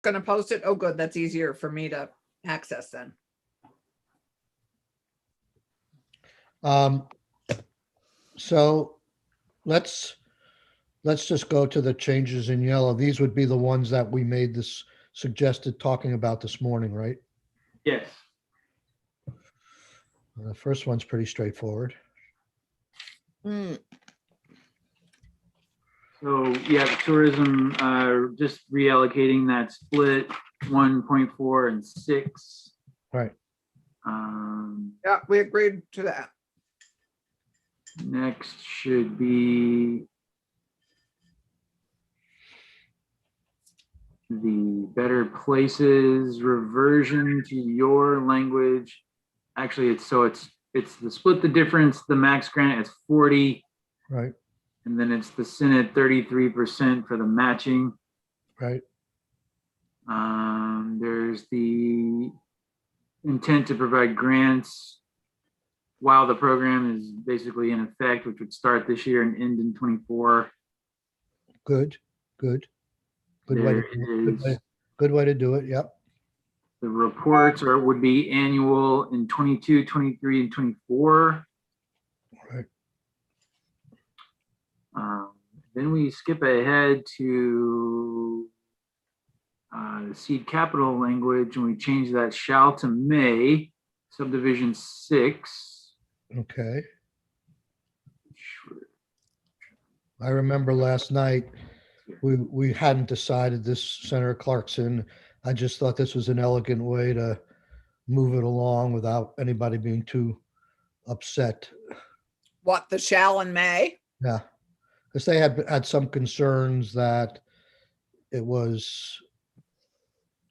gonna post it? Oh, good. That's easier for me to access then. So let's just go to the changes in yellow. These would be the ones that we made this suggested talking about this morning, right? Yes. The first one's pretty straightforward. Mm, So yeah, the tourism, just reallocating that split 1.4 and 6. Right. yeah, we agreed to that. Next should be the Better Places reversion to your language. Actually, it's the split the difference, the max grant is 40, Right. and then it's the Senate 33% for the matching. Right. There's the intent to provide grants while the program is basically in effect, which would start this year and end in 24. Good. Good way to There do it. is Good way to do it. Yep. the reports would be annual in 22, 23, and 24. Right. Then we skip ahead to the seed capital language, and we change that shall to may, subdivision 6. Okay. I remember last night, we hadn't decided this, Senator Clarkson. I just thought this was an elegant way to move it along without anybody being too upset. What, the shall and may? Yeah, because they had some concerns that it was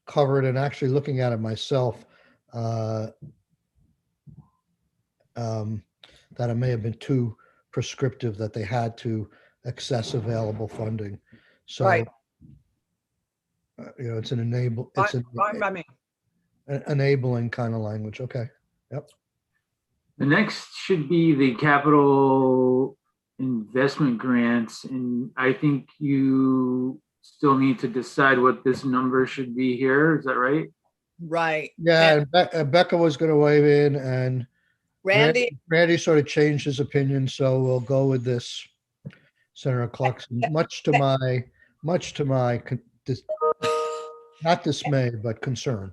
covered, and actually looking at it myself, that it may have been too prescriptive, that they had to access available funding. So, Right. It's an it's an Fine by me. enabling kind of language. Okay. Yep. The next should be the capital investment grants, and I think you still need to decide what this number should be here. Is that right? Right. Yeah, and Becca was going to weigh in, and Randy, Randy sort of changed his opinion, so we'll go with this, Senator Clarkson. Much to my not dismay, but concern.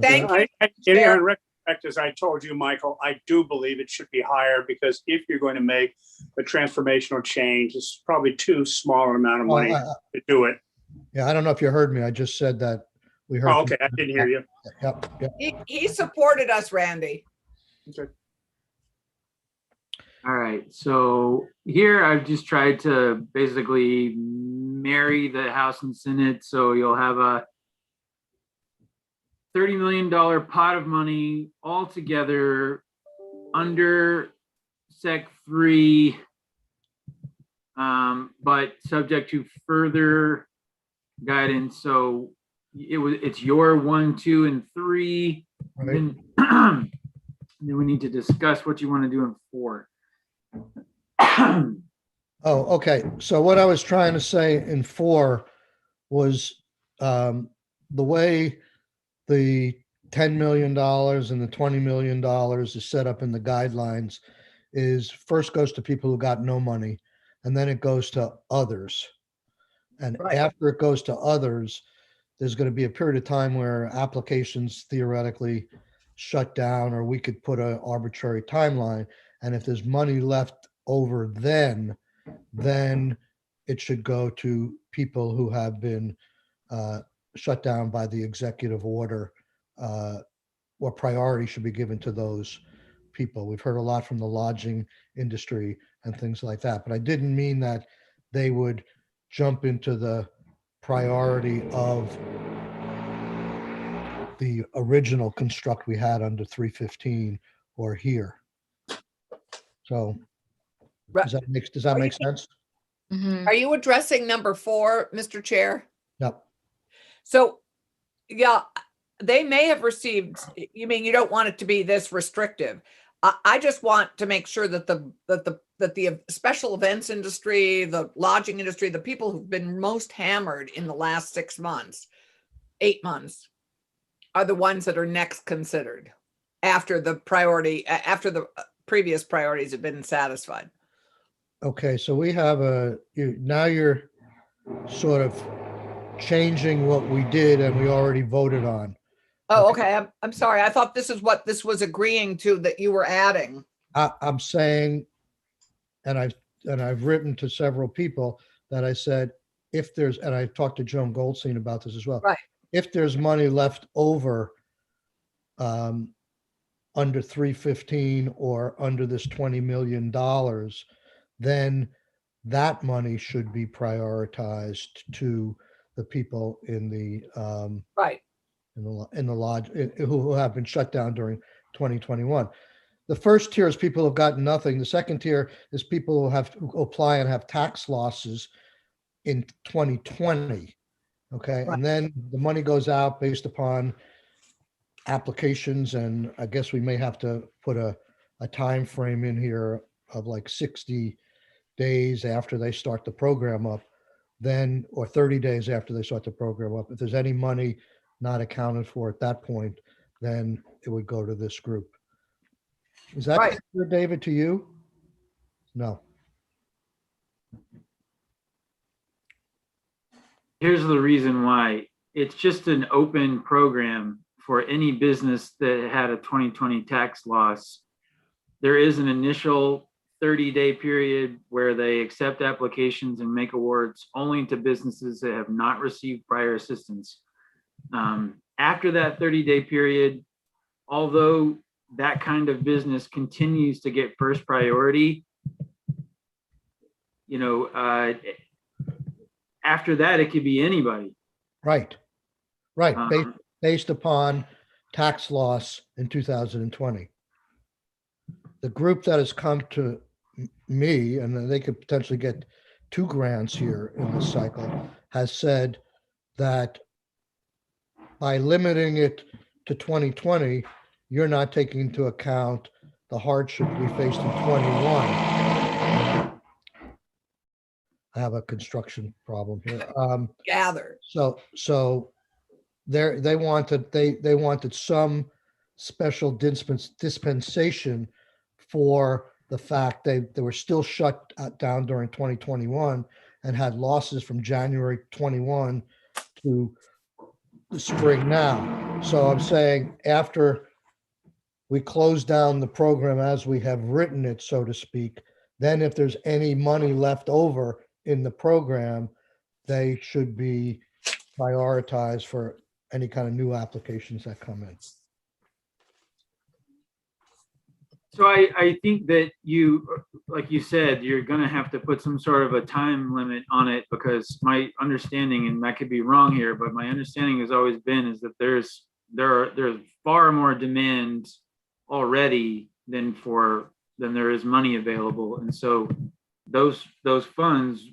Thank you, In Chair. retrospect, as I told you, Michael, I do believe it should be higher, because if you're going to make a transformational change, it's probably too small an amount of money to do it. Yeah, I don't know if you heard me. I just said that we heard. Oh, okay, I didn't hear you. Yep. He supported us, Randy. Okay. All right. So here I've just tried to basically marry the House and Senate. So you'll have a $30 million pot of money all together under Sec 3, but subject to further guidance. So it's your 1, 2, and 3. Right. And then we need to discuss what you want to do in 4. Oh, okay. So what I was trying to say in 4 was the way the $10 million and the $20 million is set up in the guidelines is first goes to people who got no money, and then it goes to others. And Right. after it goes to others, there's going to be a period of time where applications theoretically shut down, or we could put an arbitrary timeline. And if there's money left over, then it should go to people who have been shut down by the executive order, or priority should be given to those people. We've heard a lot from the lodging industry and things like that, but I didn't mean that they would jump into the priority of the original construct we had under 315 or here. So Right. does that make sense? Are you addressing number 4, Mr. Chair? Yep. So, yeah, they may have received, you mean you don't want it to be this restrictive? I just want to make sure that the special events industry, the lodging industry, the people who've been most hammered in the last 6 months, 8 months are the ones that are next considered after the priority, after the previous priorities have been satisfied. Okay, so we have now you're sort of changing what we did and we already voted on. Oh, okay. I'm sorry. I thought this is what this was agreeing to that you were adding. I'm saying, and I've written to several people that I said, if there's, and I talked to Joan Goldstein about this as well. Right. If there's money left over under 315 or under this $20 million, then that money should be prioritized to the people in the Right. in the lodge who have been shut down during 2021. The first tier is people who've gotten nothing. The second tier is people who apply and have tax losses in 2020. Okay. Right. And then the money goes out based upon applications. And I guess we may have to put a time frame in here of like 60 days after they start the program up, then, or 30 days after they start the program up. If there's any money not accounted for at that point, then it would go to this group. Is that Right. clear, David, to you? No. Here's the reason why. It's just an open program for any business that had a 2020 tax loss. There is an initial 30-day period where they accept applications and make awards only to businesses that have not received prior assistance. After that 30-day period, although that kind of business continues to get first priority, after that, it could be anybody. Right. Right. Um, Based upon tax loss in 2020. The group that has come to me, and then they could potentially get 2 grants here in this cycle, has said that by limiting it to 2020, you're not taking into account the hardship we faced in 21. I have a construction problem here. Gather. So they wanted some special dispensation for the fact they were still shut down during 2021 and had losses from January 21 to the spring now. So I'm saying after we close down the program as we have written it, so to speak, then if there's any money left over in the program, they should be prioritized for any kind of new applications that come in. So I think that you, like you said, you're going to have to put some sort of a time limit on it, because my understanding, and I could be wrong here, but my understanding has always been is that there's far more demand already than there is money available, and so those funds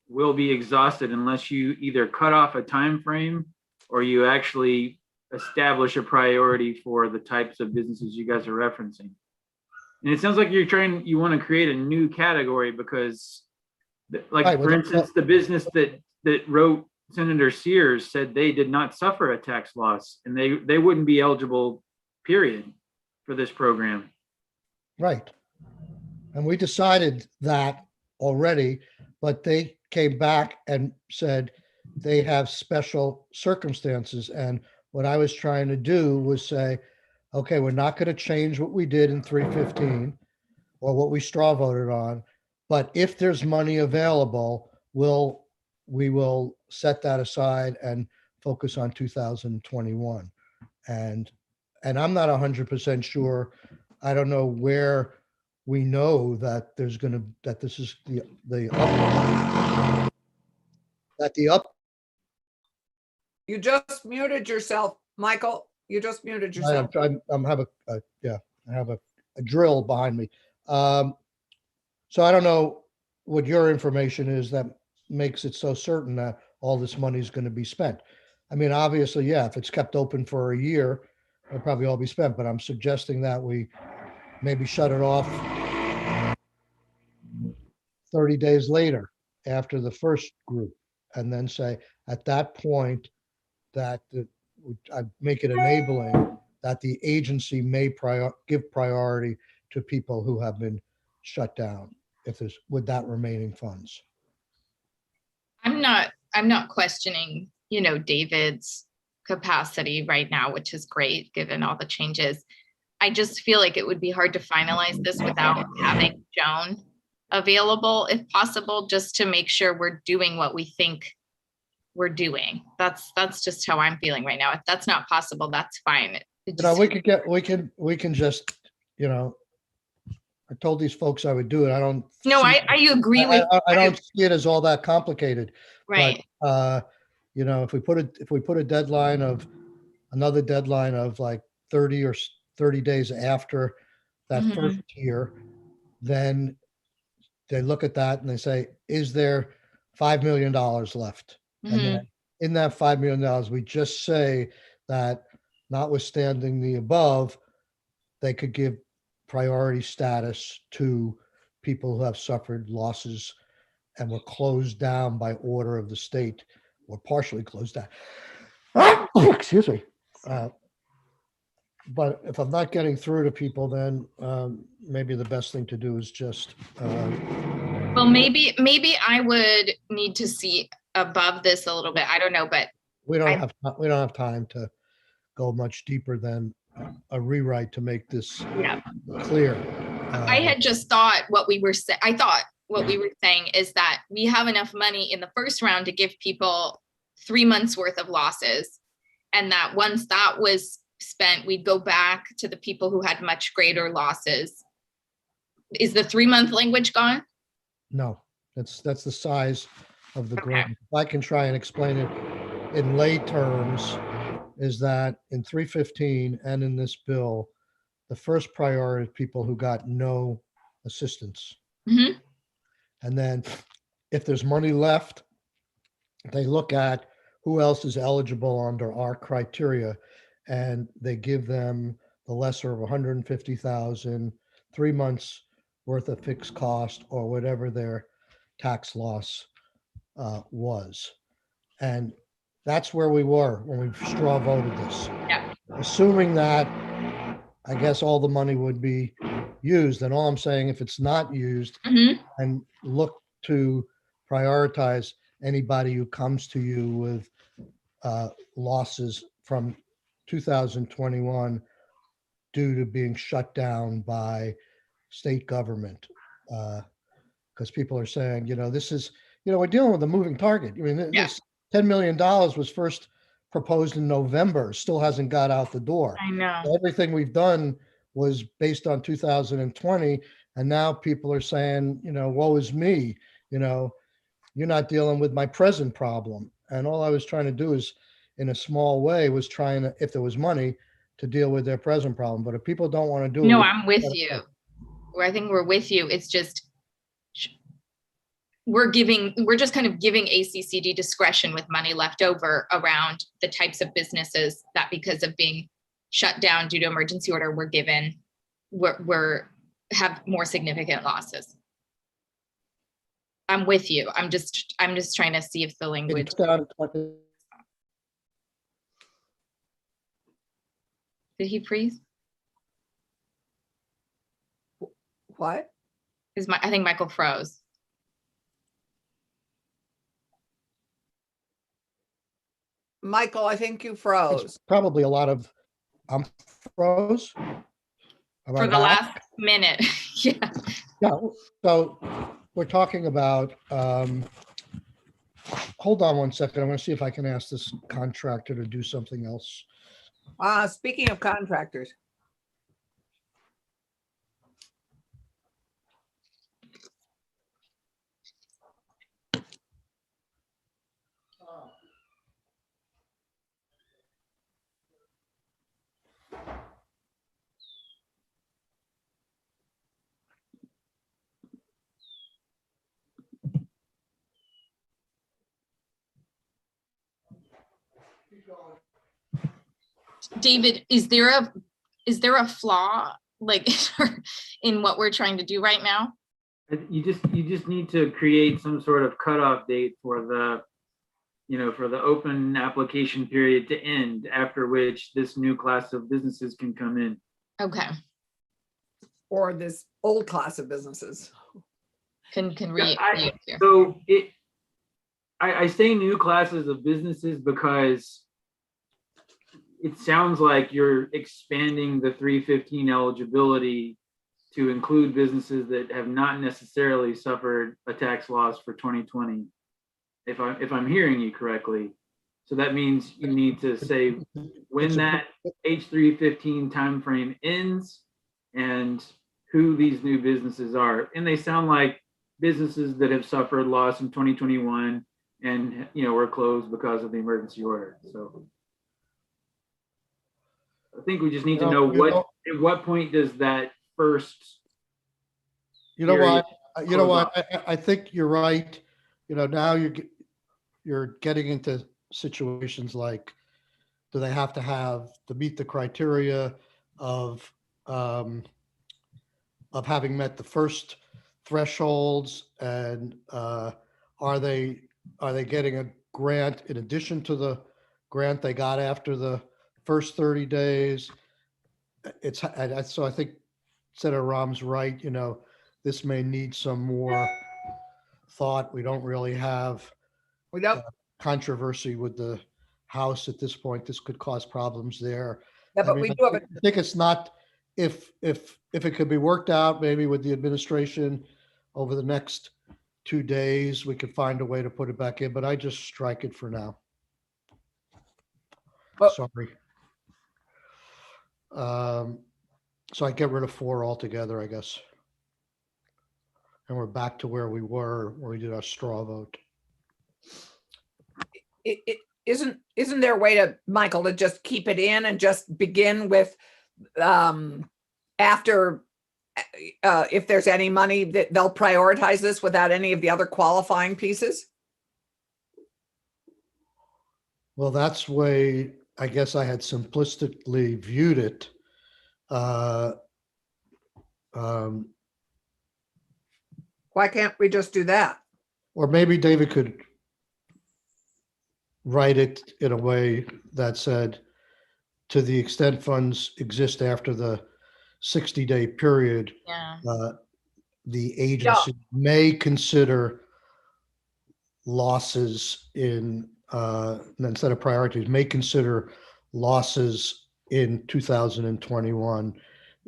will be exhausted unless you either cut off a time frame or you actually establish a priority for the types of businesses you guys are referencing. And it sounds like you want to create a new category, because like, Right, for instance, the business that wrote Senator Sears said they did not suffer a tax loss and they wouldn't be eligible, period, for this program. Right. And we decided that already, but they came back and said they have special circumstances. And what I was trying to do was say, okay, we're not going to change what we did in 315 or what we straw voted on, but if there's money available, we will set that aside and focus on 2021. And I'm not 100% sure. I don't know where we know that that this is the up. You just muted yourself, Michael. You just muted yourself. I have a drill behind me. So I don't know what your information is that makes it so certain that all this money is going to be spent. I mean, obviously, yeah, if it's kept open for a year, it'll probably all be spent, but I'm suggesting that we maybe shut it off 30 days later after the first group, and then say, at that point, that I make it enabling that the agency may give priority to people who have been shut down if there's with that remaining funds. I'm not questioning, David's capacity right now, which is great given all the changes. I just feel like it would be hard to finalize this without having Joan available if possible, just to make sure we're doing what we think we're doing. That's just how I'm feeling right now. If that's not possible, that's fine. We can just, I told these folks I would do it. I don't. No, I agree with. I don't see it as all that complicated. Right. But, if we put a deadline of another deadline of like 30 days after that Mhm. first year, then they look at that and they say, is there $5 million left? And Mhm. then in that $5 million, we just say that notwithstanding the above, they could give priority status to people who have suffered losses and were closed down by order of the state or partially closed down. Excuse me. But if I'm not getting through to people, then maybe the best thing to do is just. Well, maybe I would need to see above this a little bit. I don't know, but We don't have time to go much deeper than a rewrite to make this yeah. clear. I had just thought what we were saying is that we have enough money in the first round to give people 3 months worth of losses. And that once that was spent, we'd go back to the people who had much greater losses. Is the 3-month language gone? No, that's the size of the Okay. grant. If I can try and explain it in lay terms, is that in 315 and in this bill, the first priority is people who got no assistance. Mhm. And then if there's money left, they look at who else is eligible under our criteria, and they give them the lesser of 150,000, 3 months worth of fixed cost or whatever their tax loss was. And that's where we were when we straw voted this. Yeah. Assuming that, I guess all the money would be used. And all I'm saying, if it's not used, Mhm. and look to prioritize anybody who comes to you with losses from 2021 due to being shut down by state government. Because people are saying, this is, we're dealing with a moving target. I mean, Yeah. this $10 million was first proposed in November, still hasn't got out the door. I know. Everything we've done was based on 2020. And now people are saying, woe is me, you're not dealing with my present problem. And all I was trying to do is, in a small way, was trying to, if there was money, to deal with their present problem. But if people don't want to do it. No, I'm with you. I think we're with you. It's just, we're just kind of giving ACCD discretion with money left over around the types of businesses that, because of being shut down due to emergency order, we're have more significant losses. I'm with you. I'm just trying to see if the language. Did he freeze? What? I think Michael froze. Michael, I think you froze. It's probably a lot of, I'm froze. For the last minute. Yeah. Yeah. So we're talking about, hold on one second. I'm going to see if I can ask this contractor to do something else. Speaking of contractors. David, is there a flaw like in what we're trying to do right now? You just need to create some sort of cutoff date for the, for the open application period to end, after which this new class of businesses can come in. Okay, Or this old class of businesses. can Yeah, reappear. So I say new classes of businesses because it sounds like you're expanding the 315 eligibility to include businesses that have not necessarily suffered a tax loss for 2020. If I'm hearing you correctly. So that means you need to say when that H315 timeframe ends and who these new businesses are. And they sound like businesses that have suffered loss in 2021 and were closed because of the emergency order. So I think we just need to know at what point does that first. You know what? I think you're right. Now you're getting into situations like, do they have to meet the criteria of having met the first thresholds, and are they getting a grant in addition to the grant they got after the first 30 days? So I think Senator Rahm's right. This may need some more thought. We don't really have We don't, controversy with the House at this point. This could cause problems there. yeah, but we do have, I think it's not, if it could be worked out, maybe with the administration over the next 2 days, we could find a way to put it back in, but I just strike it for now. Well- Sorry. So I get rid of 4 altogether, I guess. And we're back to where we were when we did our straw vote. it isn't there a way to, Michael, to just keep it in and just begin with, after, if there's any money, that they'll prioritize this without any of the other qualifying pieces? Well, that's the way I guess I had simplistically viewed it. Why can't we just do that? Or maybe David could write it in a way that said, to the extent funds exist after the 60-day period, Yeah, the agency may consider losses in, instead of priorities, may consider losses in 2021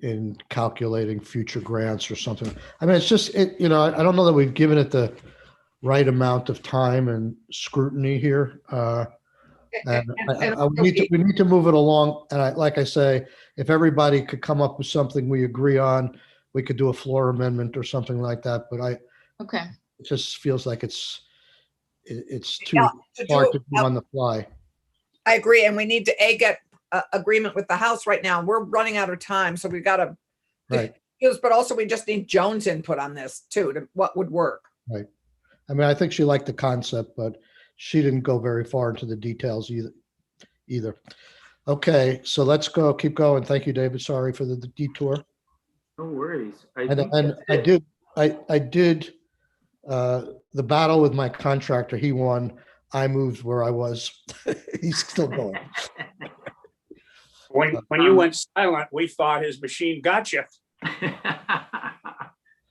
in calculating future grants or something. I mean, it's just, I don't know that we've given it the right amount of time and scrutiny here. And we need to move it along. And like I say, if everybody could come up with something we agree on, we could do a floor amendment or something like that. But okay. it just feels like it's too Yeah, to do hard it- to do on the fly. I agree, and we need to get agreement with the House right now. We're running out of time, so we've got to. Right. But also we just need Joan's input on this too, to what would work. Right. I mean, I think she liked the concept, but she didn't go very far into the details either. Okay, so let's keep going. Thank you, David. Sorry for the detour. No worries. And I did the battle with my contractor. He won. I moved where I was. He's still going. When you went silent, we thought his machine got you.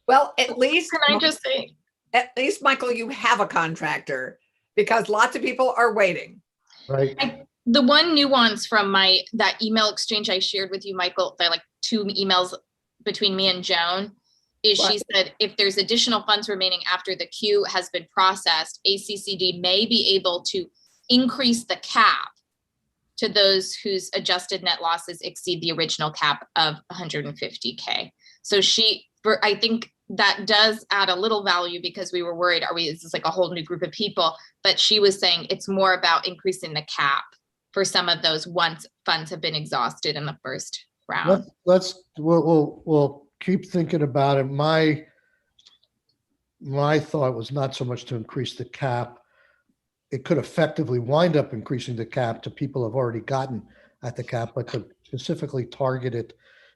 Well, at least, Can I just say, Michael, you have a contractor, because lots of people are waiting. Right. the one nuance from that email exchange I shared with you, Michael, there are like 2 emails between me and Joan, is she said if there's additional funds remaining after the queue has been processed, ACCD may be able to increase the cap to those whose adjusted net losses exceed the original cap of 150K. So I think that does add a little value, because we were worried, is this like a whole new group of people? But she was saying it's more about increasing the cap for some of those once funds have been exhausted in the first round. We'll keep thinking about it. My thought was not so much to increase the cap. It could effectively wind up increasing the cap to people who have already gotten at the cap, but to specifically target it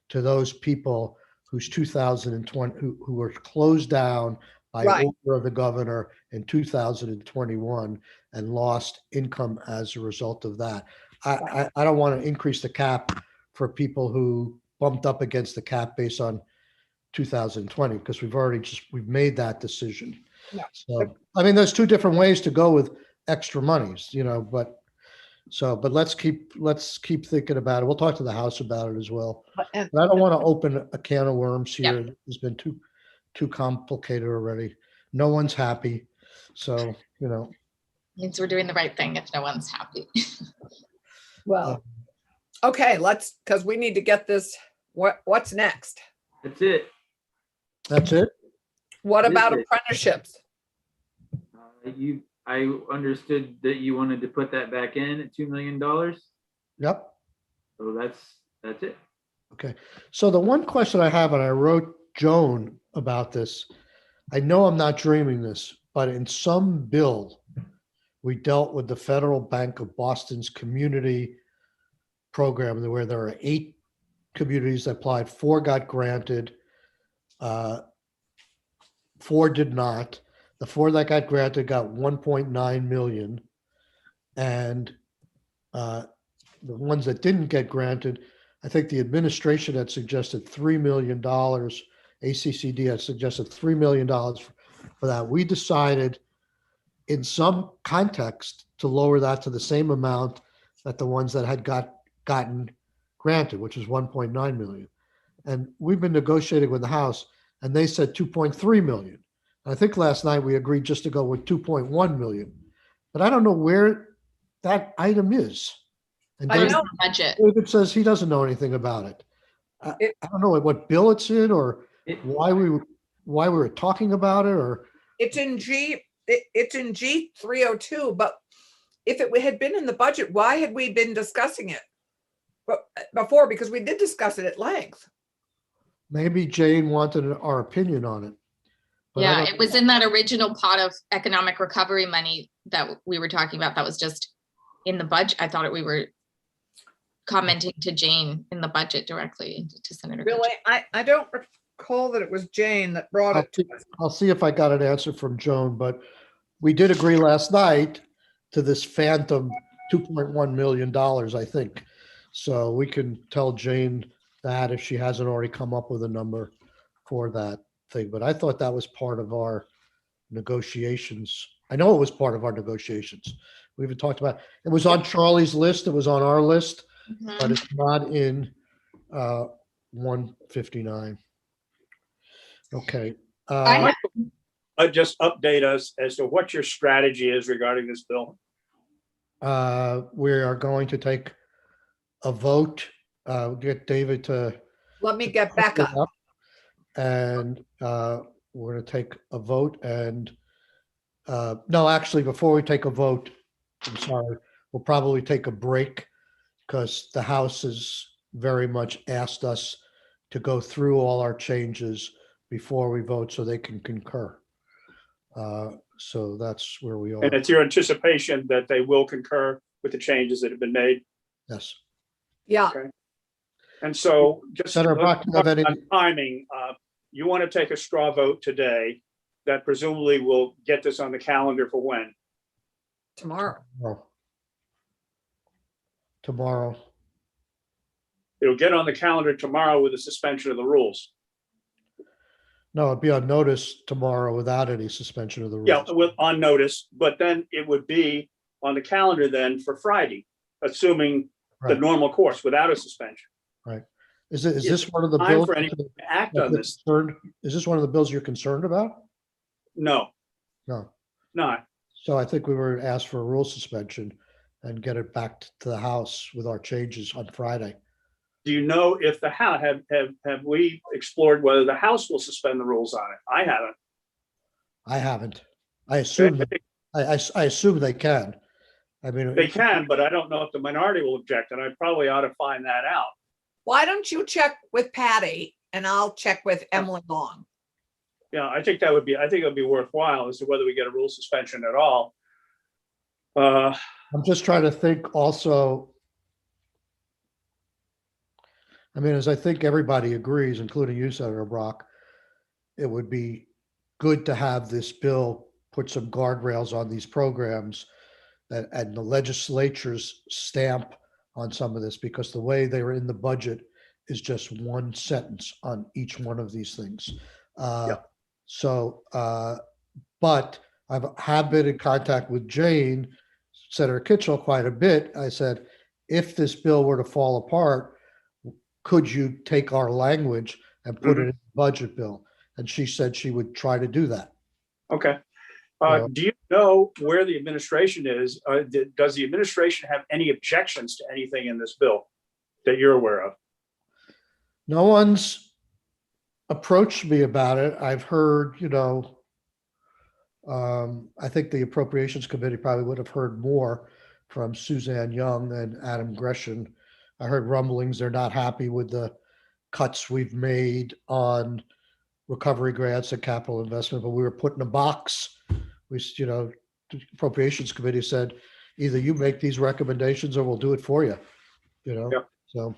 to those people whose 2020 who were closed down by Right. order of the governor in 2021 and lost income as a result of that. I don't want to increase the cap for people who bumped up against the cap based on 2020, because we've made that decision. Yeah. So, I mean, there's two different ways to go with extra monies, but let's keep thinking about it. We'll talk to the House about it as well. And But I don't want to open a can of worms here. Yeah. It's been too complicated already. No one's happy. So, Means we're doing the right thing if no one's happy. well, okay, because we need to get this, what's next? That's it. that's it. What Is about it? apprenticeships? I understood that you wanted to put that back in at $2 million. Yep. So that's it. Okay. So the one question I have, and I wrote Joan about this, I know I'm not dreaming this, but in some bill, we dealt with the Federal Bank of Boston's community program where there are 8 communities that applied, 4 got granted, 4 did not. The 4 that got granted got 1.9 million. And the ones that didn't get granted, I think the administration had suggested $3 million. ACCD had suggested $3 million for that. We decided in some context to lower that to the same amount that the ones that had gotten granted, which is 1.9 million. And we've been negotiating with the House, and they said 2.3 million. I think last night we agreed just to go with 2.1 million, but I don't know where that item is. And But it's know. the budget. David says he doesn't know anything about it. I don't know what bill it's in or why we were talking about it, or It's in G 302, but if it had been in the budget, why had we been discussing it before? Because we did discuss it at length. maybe Jane wanted our opinion on it. But I Yeah, don't- it was in that original pot of economic recovery money that we were talking about. That was just in the budget. I thought we were commenting to Jane in the budget directly to Senator. Really, I don't recall that it was Jane that brought it to us. I'll see if I got an answer from Joan, but we did agree last night to this phantom $2.1 million, I think. So we can tell Jane that if she hasn't already come up with a number for that thing. But I thought that was part of our negotiations. I know it was part of our negotiations. We even talked about, it was on Charlie's list, it was on our list, but it's not in 159. Okay. I Just update us as to what your strategy is regarding this bill. We are going to take a vote, get David to. Let me get back up. And we're going to take a vote and, no, actually, before we take a vote, I'm sorry, we'll probably take a break because the House has very much asked us to go through all our changes before we vote so they can concur. So that's where we are. And it's your anticipation that they will concur with the changes that have been made. Yes. Yeah, And so just Senator Brock, do you have any- on timing, you want to take a straw vote today that presumably will get this on the calendar for when? tomorrow. Tomorrow. It'll get on the calendar tomorrow with a suspension of the rules. No, it'd be on notice tomorrow without any suspension of the rules. Yeah, on notice, but then it would be on the calendar then for Friday, assuming the Right. normal course without a suspension. Is this one of the Time bills? for any act on this? Is this one of the bills you're concerned about? No, No. not. So I think we were asked for a rule suspension and get it back to the House with our changes on Friday. Do you know if the House, have we explored whether the House will suspend the rules on it? I haven't. I haven't. I assume that, I assume they can. I mean. They can, but I don't know if the minority will object, and I probably ought to find that out. Why don't you check with Patty and I'll check with Emily Long? Yeah, I think it'd be worthwhile as to whether we get a rule suspension at all. Uh, I'm just trying to think also. I mean, as I think everybody agrees, including you, Senator Brock, it would be good to have this bill put some guardrails on these programs and the legislature's stamp on some of this, because the way they were in the budget is just one sentence on each one of these things. So, but have been in contact with Jane, Senator Kitchell, quite a bit. I said, if this bill were to fall apart, could you take our language and put it in the budget bill? And she said she would try to do that. Okay. Yeah. Do you know where the administration is? Does the administration have any objections to anything in this bill that you're aware of? No one's approached me about it. I've heard, I think the Appropriations Committee probably would have heard more from Suzanne Young and Adam Gresham. I heard rumblings they're not happy with the cuts we've made on recovery grants and capital investment, but we were put in a box. The Appropriations Committee said, either you make these recommendations or we'll do it for you. Yep. So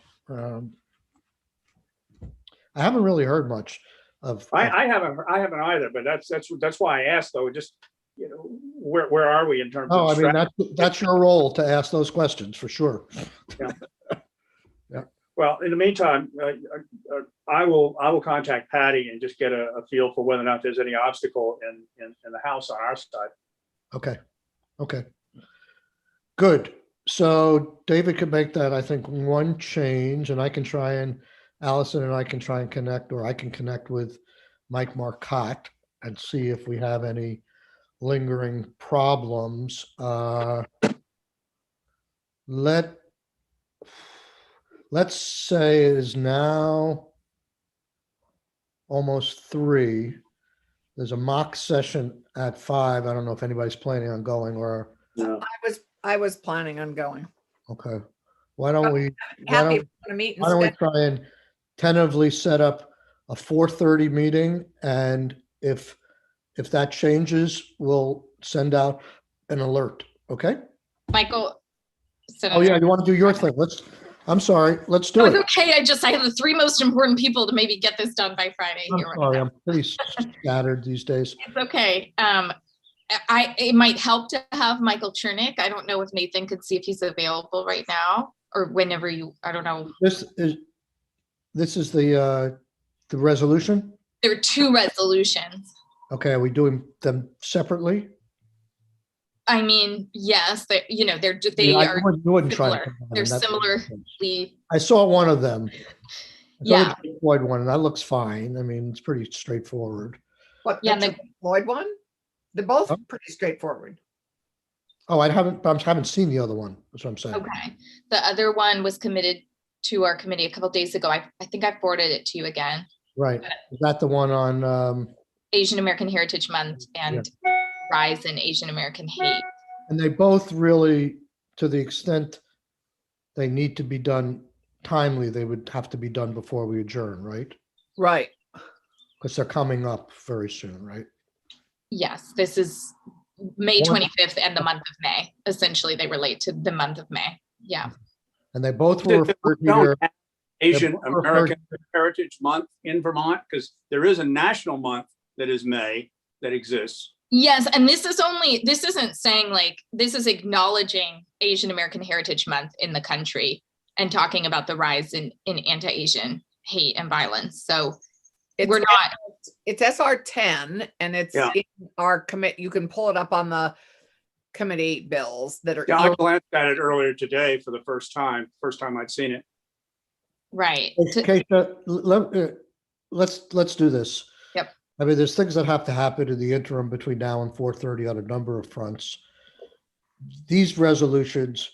I haven't really heard much of. I haven't either, but that's why I asked though. Just where are we in terms Oh, of? I mean, that's your role to ask those questions for sure. Well, in the meantime, I will contact Patty and just get a feel for whether or not there's any obstacle in the House on our side. Okay. Good. So David can make that, I think, one change, and Allison and I can try and connect, or I can connect with Mike Marcotte and see if we have any lingering problems. Let's say it is now almost 3. There's a mock session at 5. I don't know if anybody's planning on going or. No. I was planning on going. Okay. Why don't we Happy to meet try and and tentatively set up a 4:30 meeting, and if that changes, we'll send out an alert. Okay? Michael. Oh yeah, you want to do your thing? I'm sorry. Let's do Oh, it. it's okay. I have the 3 most important people to maybe get this done by Friday. I'm here right sorry. now. I'm pretty scattered these days. It's okay. It might help to have Michael Chernick. I don't know if Nathan could see if he's available right now or whenever I don't know. This is the resolution. There are 2 resolutions. Okay, are we doing them separately? I mean, yes, they Yeah, are you wouldn't try to similar. combine They're them. That makes sense. similarly, I saw one of them. I saw the Yeah. George Floyd one, and that looks fine. I mean, it's pretty straightforward. What, Yeah, the the- George Floyd one? They're both Huh? pretty straightforward. Oh, I haven't seen the other one. That's what I'm saying. okay. The other one was committed to our committee a couple days ago. I think I forwarded it to you again. Right. Is that the one on, Asian American Heritage Month and Rise in Asian American Hate. and they both really, to the extent they need to be done timely, they would have to be done before we adjourn, right? Right. Because they're coming up very soon, right? Yes, this is May One- 25th and the month of May. Essentially, they relate to the month of May. Yeah. And they both were referred to here. Asian both referred- American Heritage Month in Vermont, because there is a national month that is May that exists. Yes, and this isn't saying this is acknowledging Asian American Heritage Month in the country and talking about the rise in anti-Asian hate and violence. So we're not. It's SR 10 and it's Yeah. in our commit. You can pull it up on the committee bills that are. Yeah, I glanced at it earlier today for the first time I'd seen it. Right. Keisha, let's do this. Yep. I mean, there's things that have to happen in the interim between now and 4:30 on a number of fronts. These resolutions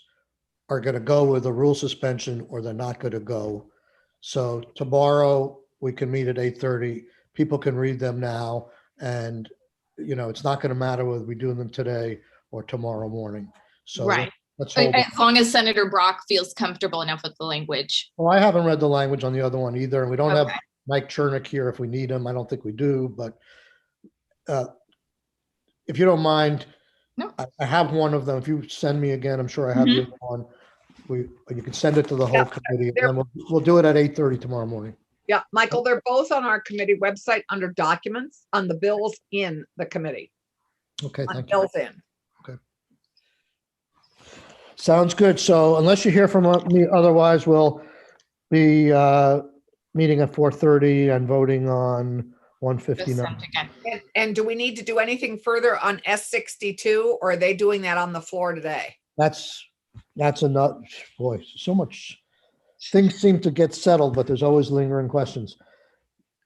are going to go with a rule suspension or they're not going to go. So tomorrow we can meet at 8:30. People can read them now, and it's not going to matter whether we do them today or tomorrow morning. So Right. let's hold it. As long as Senator Brock feels comfortable enough with the language. Well, I haven't read the language on the other one either, and we don't have Okay. Mike Chernick here if we need him. I don't think we do, but if you don't mind, No. I have one of them. If you send me again, I'm sure I have the other one. You can send it to the whole Yeah, committee, and there- then we'll do it at 8:30 tomorrow morning. Yeah, Michael, they're both on our committee website under documents on the bills in the committee. Okay, On thank you. bills in. Sounds good. So unless you hear from me, otherwise we'll be meeting at 4:30 and voting on Just 159. sent again. And do we need to do anything further on S62 or are they doing that on the floor today? That's enough. Boy, so much. Things seem to get settled, but there's always lingering questions.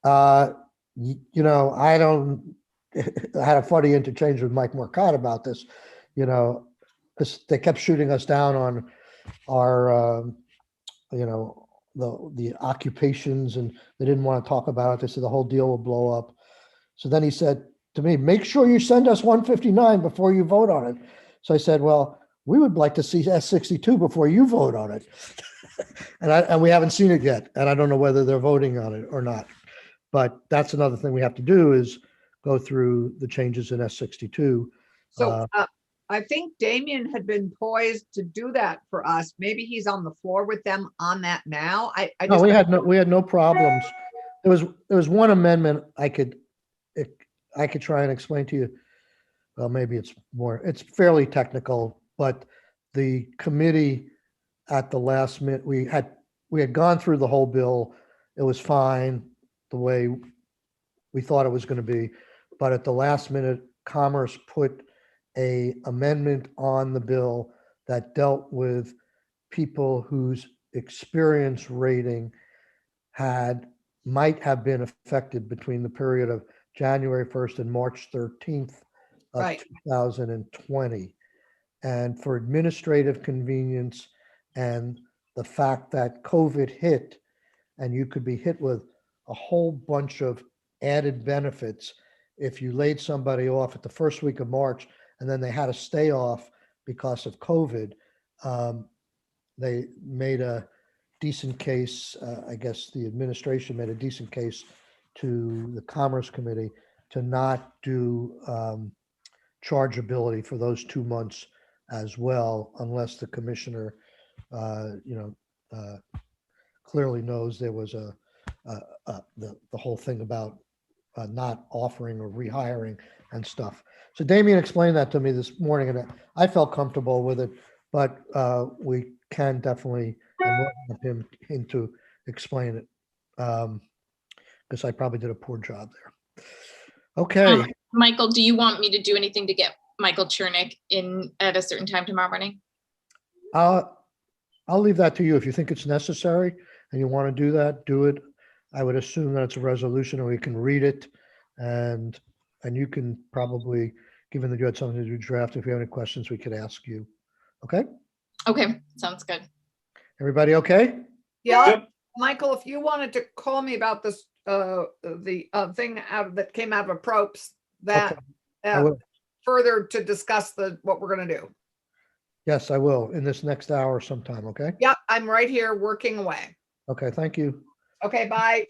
You know, I had a funny interchange with Mike Marcotte about this, you know, because they kept shooting us down on our, you know, the occupations, and they didn't want to talk about it. They said the whole deal will blow up. So then he said to me, make sure you send us 159 before you vote on it. So I said, well, we would like to see S62 before you vote on it. And we haven't seen it yet. And I don't know whether they're voting on it or not. But that's another thing we have to do is go through the changes in S62. So I think Damien had been poised to do that for us. Maybe he's on the floor with them on that now. No, we had no problems. There was one amendment I could try and explain to you. Well, maybe it's fairly technical, but the committee at the last minute, we had gone through the whole bill. It was fine the way we thought it was going to be, but at the last minute, Commerce put a amendment on the bill that dealt with people whose experience rating might have been affected between the period of January 1st and March 13th of Right. 2020. And for administrative convenience and the fact that COVID hit and you could be hit with a whole bunch of added benefits if you laid somebody off at the first week of March and then they had to stay off because of COVID, they made a decent case. I guess the administration made a decent case to the Commerce Committee to not do chargeability for those 2 months as well, unless the commissioner, clearly knows there was the whole thing about not offering or rehiring and stuff. So Damien explained that to me this morning, and I felt comfortable with it. But we can definitely want him to explain it because I probably did a poor job there. Okay. Michael, do you want me to do anything to get Michael Chernick in at a certain time tomorrow morning? I'll leave that to you. If you think it's necessary and you want to do that, do it. I would assume that it's a resolution and we can read it, and you can probably, given that you had something to do draft, if you have any questions, we could ask you. Okay? Okay, sounds good. Everybody okay? Yeah, Yep. Michael, if you wanted to call me about this, the thing that came out of approps that Okay, I will. further to discuss what we're gonna do. Yes, I will in this next hour sometime. Okay? Yep, I'm right here working away. Okay, thank you. Okay, bye.